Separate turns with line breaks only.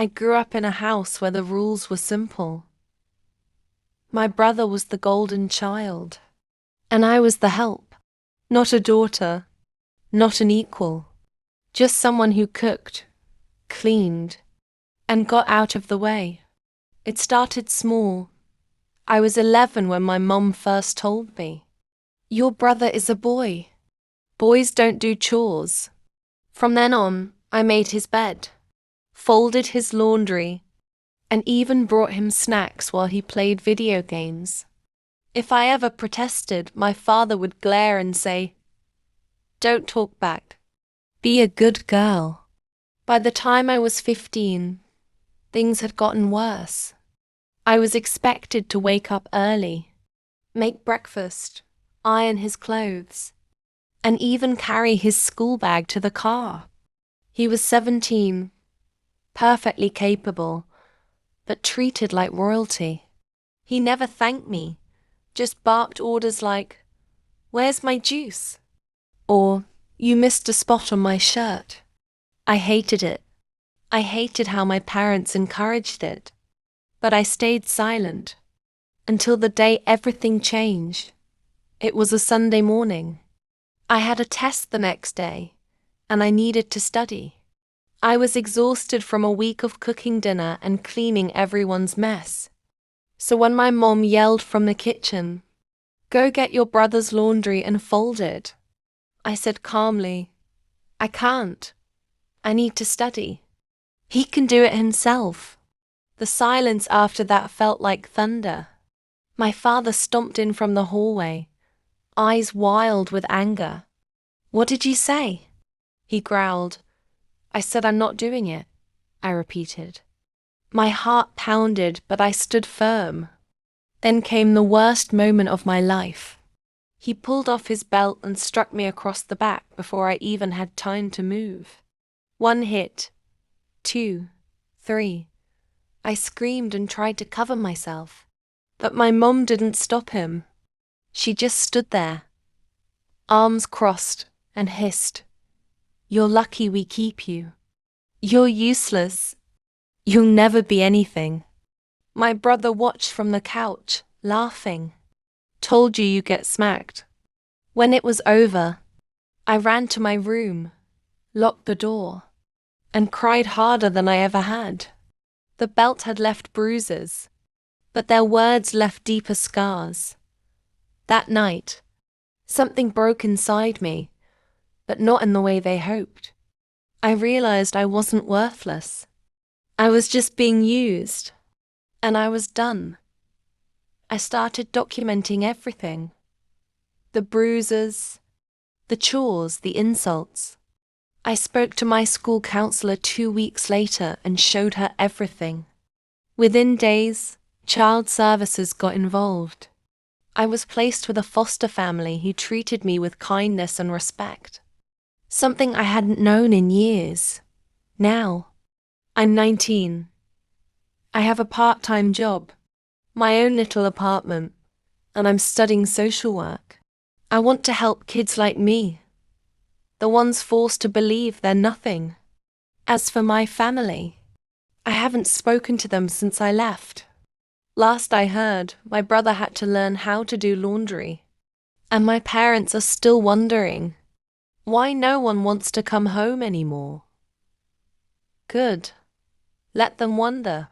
I grew up in a house where the rules were simple. My brother was the golden child, and I was the help. Not a daughter, not an equal, just someone who cooked, cleaned, and got out of the way. It started small. I was 11 when my mom first told me, "Your brother is a boy. Boys don't do chores." From then on, I made his bed, folded his laundry, and even brought him snacks while he played video games. If I ever protested, my father would glare and say, "Don't talk back. Be a good girl." By the time I was 15, things had gotten worse. I was expected to wake up early, make breakfast, iron his clothes, and even carry his school bag to the car. He was 17, perfectly capable, but treated like royalty. He never thanked me, just barked orders like, "Where's my juice?" Or, "You missed a spot on my shirt." I hated it. I hated how my parents encouraged it. But I stayed silent until the day everything changed. It was a Sunday morning. I had a test the next day, and I needed to study. I was exhausted from a week of cooking dinner and cleaning everyone's mess. So when my mom yelled from the kitchen, "Go get your brother's laundry and fold it," I said calmly, "I can't. I need to study. He can do it himself." The silence after that felt like thunder. My father stomped in from the hallway, eyes wild with anger. "What did you say?" He growled. "I said I'm not doing it," I repeated. My heart pounded, but I stood firm. Then came the worst moment of my life. He pulled off his belt and struck me across the back before I even had time to move. 1 hit, 2, 3. I screamed and tried to cover myself, but my mom didn't stop him. She just stood there, arms crossed, and hissed, "You're lucky we keep you. You're useless. You'll never be anything." My brother watched from the couch, laughing. "Told you you get smacked." When it was over, I ran to my room, locked the door, and cried harder than I ever had. The belt had left bruises, but their words left deeper scars. That night, something broke inside me, but not in the way they hoped. I realized I wasn't worthless. I was just being used, and I was done. I started documenting everything. The bruises, the chores, the insults. I spoke to my school counselor 2 weeks later and showed her everything. Within days, child services got involved. I was placed with a foster family who treated me with kindness and respect, something I hadn't known in years. Now, I'm 19. I have a part-time job, my own little apartment, and I'm studying social work. I want to help kids like me, the ones forced to believe they're nothing. As for my family, I haven't spoken to them since I left. Last I heard, my brother had to learn how to do laundry, and my parents are still wondering why no one wants to come home anymore. Good. Let them wonder.